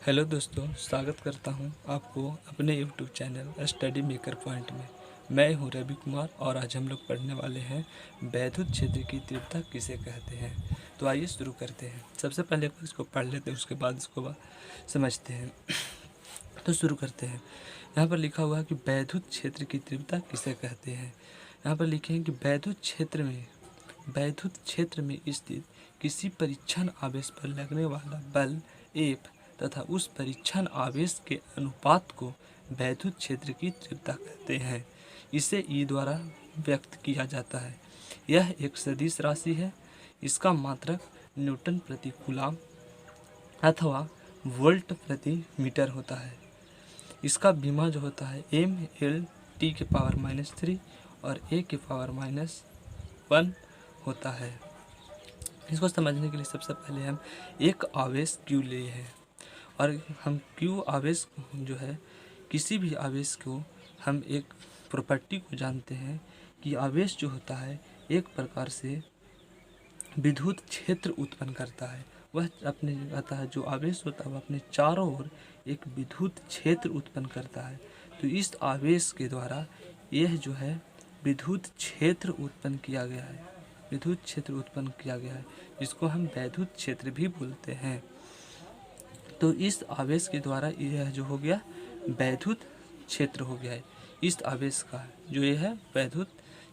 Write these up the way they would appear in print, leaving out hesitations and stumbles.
Hello दोस्तों, स्वागत करता हूं आपको अपने YouTube channel study maker point में। मैं हूं रवि कुमार और आज हम लोग पढ़ने वाले हैं वैद्युत क्षेत्र की तीव्रता किसे कहते हैं। तो आइए शुरू करते हैं। सबसे पहले इसको पढ़ लेते हैं, उसके बाद इसको समझते हैं। तो शुरू करते हैं। यहाँ पर लिखा हुआ है कि वैद्युत क्षेत्र की तीव्रता किसे कहते हैं। यहाँ पर लिखे हैं कि वैद्युत क्षेत्र में स्थित किसी परीक्षण आवेश पर लगने वाला बल एफ तथा उस परीक्षण आवेश के अनुपात को वैद्युत क्षेत्र की तीव्रता कहते हैं। इसे ई द्वारा व्यक्त किया जाता है। यह एक सदिश राशि है। इसका मात्रक न्यूटन प्रति कूलम अथवा वोल्ट प्रति मीटर होता है। इसका बीमा जो होता है m/L/3 और a⁻⁻1 होता है। इसको समझने के लिए सबसे पहले हम एक आवेश Q लिए हैं और हम Q आवेश जो है, किसी भी आवेश को हम एक प्रॉपर्टी को जानते हैं कि आवेश जो होता है एक प्रकार से विद्युत क्षेत्र उत्पन्न करता है। वह अपने आता है जो आवेश होता है वह अपने चारों ओर एक विद्युत क्षेत्र उत्पन्न करता है। तो इस आवेश के द्वारा यह जो है विद्युत क्षेत्र उत्पन्न किया गया है, जिसको हम वैद्युत क्षेत्र भी बोलते हैं। तो इस आवेश के द्वारा यह जो हो गया वैद्युत क्षेत्र हो गया है। इस आवेश का जो यह है वैद्युत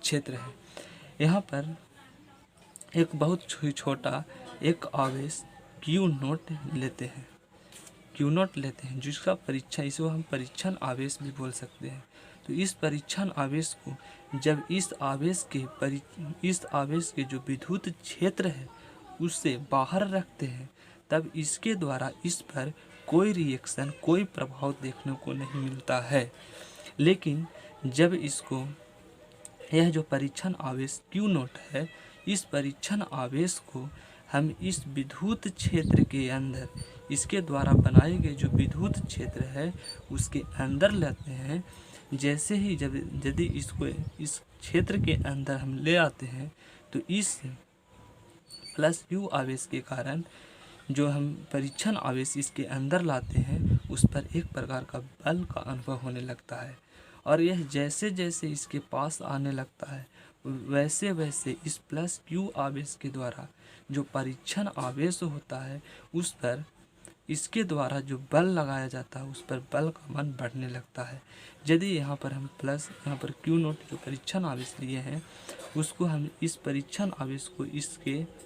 क्षेत्र है। यहाँ पर एक बहुत छोटा एक आवेश Q0 लेते हैं, जिसका परीक्षण, इसे हम परीक्षण आवेश भी बोल सकते हैं। तो इस परीक्षण आवेश को जब इस आवेश के जो विद्युत क्षेत्र है उससे बाहर रखते हैं, तब इसके द्वारा इस पर कोई रिएक्शन, कोई प्रभाव देखने को नहीं मिलता है। लेकिन जब इसको यह जो परीक्षण आवेश Q0 है, इस परीक्षण आवेश को हम इस विद्युत क्षेत्र के अंदर, इसके द्वारा बनाए गए जो विद्युत क्षेत्र है उसके अंदर लेते हैं। जैसे ही यदि इसको इस क्षेत्र के अंदर हम ले आते हैं तो इस प्लस Q आवेश के कारण जो हम परीक्षण आवेश इसके अंदर लाते हैं उस पर एक प्रकार का बल का अनुभव होने लगता है। और यह जैसे जैसे इसके पास आने लगता है वैसे वैसे इस प्लस Q आवेश के द्वारा जो परीक्षण आवेश होता है उस पर इसके द्वारा जो बल लगाया जाता है उस पर बल का मान बढ़ने लगता है। यदि यहाँ पर Q0 जो परीक्षण आवेश लिए हैं उसको हम इस परीक्षण आवेश को इसके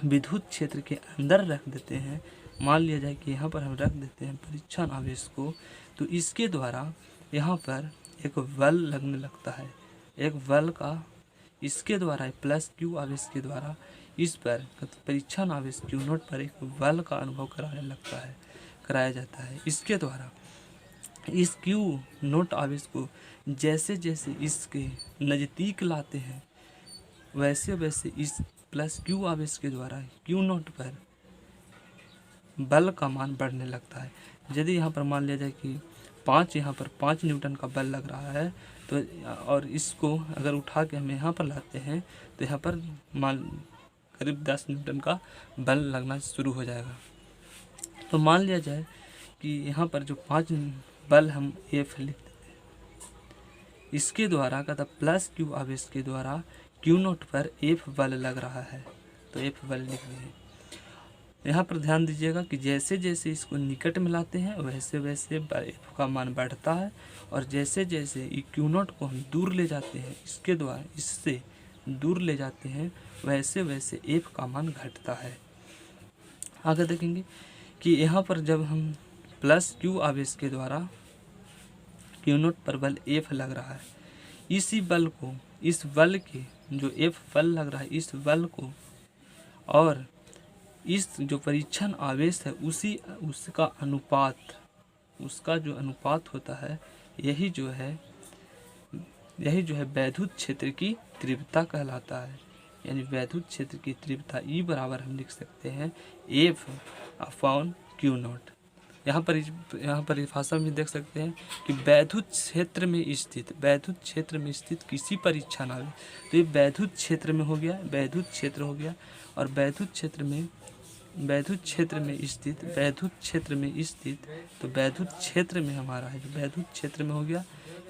विद्युत क्षेत्र के अंदर रख देते हैं, मान लिया जाए कि यहाँ पर हम रख देते हैं परीक्षण आवेश को, तो इसके द्वारा यहाँ पर एक बल लगने लगता है। एक बल का इसके द्वारा प्लस Q आवेश के द्वारा इस पर परीक्षण आवेश Q0 पर एक बल का अनुभव कराया जाता है। इसके द्वारा इस Q0 आवेश को जैसे जैसे इसके नज़दीक लाते हैं वैसे वैसे इस प्लस Q आवेश के द्वारा Q0 पर बल का मान बढ़ने लगता है। यदि यहाँ पर मान लिया जाए कि 5 न्यूटन का बल लग रहा है, तो और इसको अगर उठा के हम यहाँ पर लाते हैं तो यहाँ पर करीब 10 न्यूटन का बल लगना शुरू हो जाएगा। तो मान लिया जाए कि यहाँ पर जो 5 बल हम F लिख देते हैं, इसके द्वारा कहता प्लस Q आवेश के द्वारा Q0 पर F बल लग रहा है, तो F बल लिख दें। यहाँ पर ध्यान दीजिएगा कि जैसे जैसे इसको निकट में लाते हैं वैसे वैसे F का मान बढ़ता है, और जैसे जैसे Q0 को हम दूर ले जाते हैं, इससे दूर ले जाते हैं, वैसे वैसे F का मान घटता है। आगे देखेंगे कि यहाँ पर जब हम प्लस Q आवेश के द्वारा Q0 पर बल F लग रहा है, इस बल के जो F बल लग रहा है इस बल को और इस जो परीक्षण आवेश है उसका जो अनुपात होता है, यही जो है वैद्युत क्षेत्र की तीव्रता कहलाता है। यानी वैद्युत क्षेत्र की तीव्रता E बराबर हम लिख सकते हैं F/Q0। यहाँ पर परिभाषा में देख सकते हैं कि वैद्युत क्षेत्र में स्थित किसी परीक्षण आवेश, तो ये वैद्युत क्षेत्र में हो गया, और वैद्युत क्षेत्र में वैद्युत क्षेत्र में स्थित तो वैद्युत क्षेत्र में हमारा है, जो वैद्युत क्षेत्र में हो गया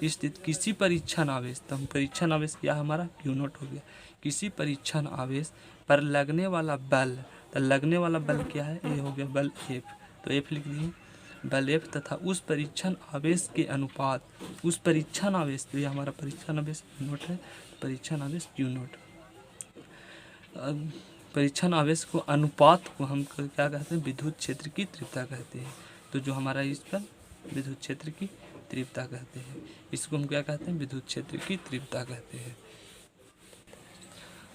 स्थित किसी परीक्षण आवेश, तो हम परीक्षण आवेश क्या हमारा Q नॉट हो गया। किसी परीक्षण आवेश पर लगने वाला बल, तो लगने वाला बल क्या है, ये हो गया बल F, तो F लिख दिए बल F तथा उस परीक्षण आवेश के अनुपात, उस परीक्षण आवेश, तो ये हमारा परीक्षण आवेश Q नॉट है, परीक्षण आवेश Q नॉट। परीक्षण आवेश को अनुपात को हम क्या कहते हैं, विद्युत क्षेत्र की तीव्रता कहते हैं। तो जो हमारा इस पर विद्युत क्षेत्र की तीव्रता कहते हैं, इसको हम क्या कहते हैं, विद्युत क्षेत्र की तीव्रता कहते हैं।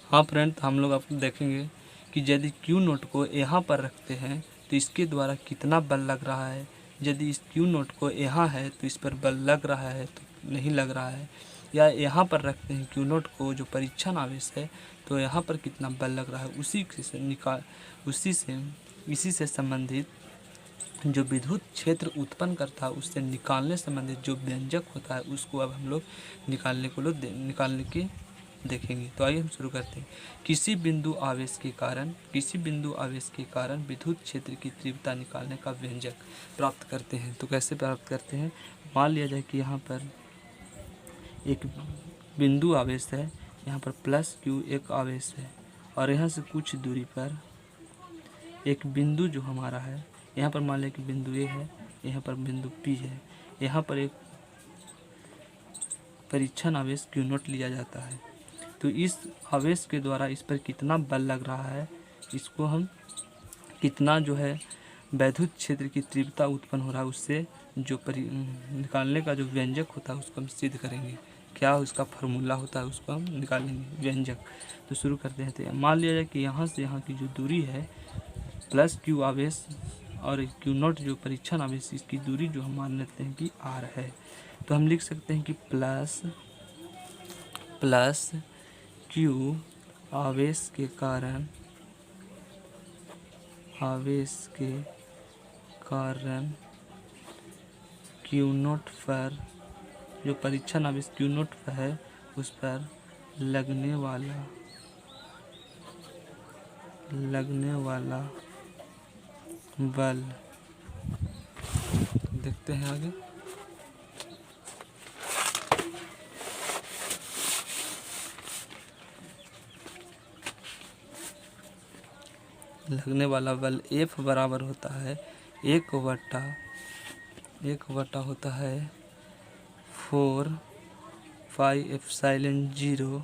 हाँ फ्रेंड, हम लोग आपको देखेंगे कि यदि Q नोट को यहाँ पर रखते हैं तो इसके द्वारा कितना बल लग रहा है। यदि इस Q नोट को यहाँ है तो इस पर बल लग रहा है तो नहीं लग रहा है, या यहाँ पर रखते हैं Q नोट को जो परीक्षण आवेश है तो यहाँ पर कितना बल लग रहा है, इसी से संबंधित जो विद्युत क्षेत्र उत्पन्न करता है उससे निकालने संबंधित जो व्यंजक होता है उसको अब हम लोग निकालने के देखेंगे। तो आइए हम शुरू करते हैं। किसी बिंदु आवेश के कारण विद्युत क्षेत्र की तीव्रता निकालने का व्यंजक प्राप्त करते हैं। तो कैसे प्राप्त करते हैं, मान लिया जाए कि यहाँ पर एक बिंदु आवेश है, यहाँ पर +Q एक आवेश है और यहाँ से कुछ दूरी पर एक बिंदु जो हमारा है, यहाँ पर मान लें कि बिंदु A है, यहाँ पर बिंदु P है, यहाँ पर एक परीक्षण आवेश Q नॉट लिया जाता है। तो इस आवेश के द्वारा इस पर कितना बल लग रहा है, इसको हम कितना जो है वैद्युत क्षेत्र की तीव्रता उत्पन्न हो रहा है उससे जो निकालने का जो व्यंजक होता है उसको हम सिद्ध करेंगे। क्या उसका फार्मूला होता है उसको हम निकालेंगे व्यंजक। तो शुरू करते हैं। तो मान लिया जाए कि यहाँ से यहाँ की जो दूरी है +Q आवेश और Q नॉट जो परीक्षण आवेश, इसकी दूरी जो हम मान लेते हैं कि R है। तो हम लिख सकते हैं कि प्लस Q आवेश के कारण Q नॉट पर जो परीक्षण आवेश Q नॉट पर है उस पर लगने वाला बल। देखते हैं आगे। लगने वाला बल F बराबर होता है 1 बटा होता है 4πε0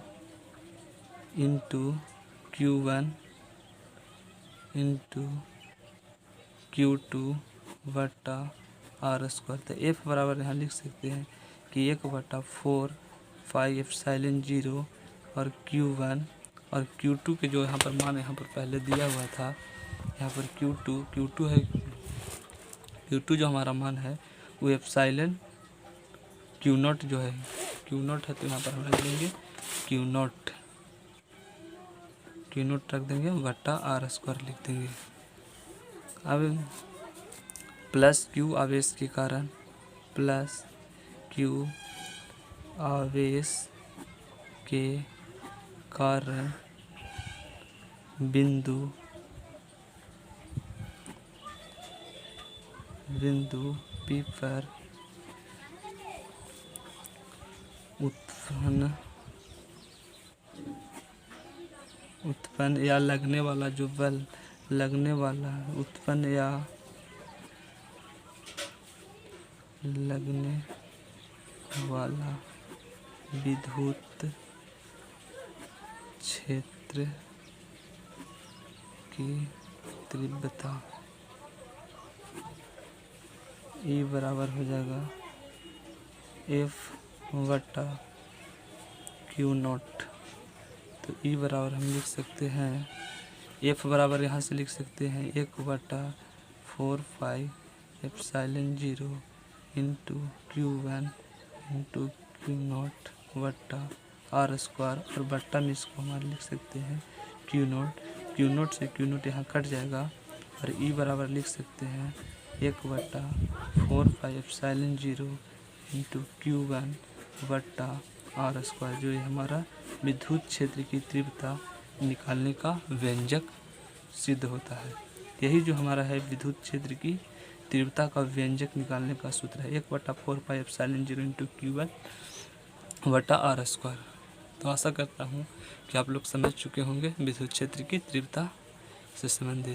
इंटू Q1 इंटू Q2 बटा R²। तो F बराबर यहाँ लिख सकते हैं कि 1/4πε0 और Q1 और Q2 के जो यहाँ पर मान यहाँ पर पहले दिया हुआ था, यहाँ पर Q2 है, Q2 जो हमारा मान है वो एप्सिलॉन Q नॉट जो है Q नॉट है, तो यहाँ पर हम रख देंगे Q नॉट रख देंगे बटा R² लिख देंगे। अब +Q आवेश के कारण बिंदु P पर उत्पन्न या लगने वाला जो बल उत्पन्न या लगने वाला विद्युत क्षेत्र की तीव्रता E बराबर हो जाएगा F/Q नॉट। तो E बराबर हम लिख सकते हैं, F बराबर यहाँ से लिख सकते हैं 1/4πε0 into Q1 into Q not बटा R² और बट्टा में इसको हमारे लिख सकते हैं Q नॉट से Q नॉट यहाँ कट जाएगा और E बराबर लिख सकते हैं 1/4πε0 इंटू Q1 बट्टा R², जो ये हमारा विद्युत क्षेत्र की तीव्रता निकालने का व्यंजक सिद्ध होता है। यही जो हमारा है विद्युत क्षेत्र की तीव्रता का व्यंजक निकालने का सूत्र है, 1/4πε0 तो आशा करता हूँ कि आप लोग समझ चुके होंगे विद्युत क्षेत्र की तीव्रता से संबंधित।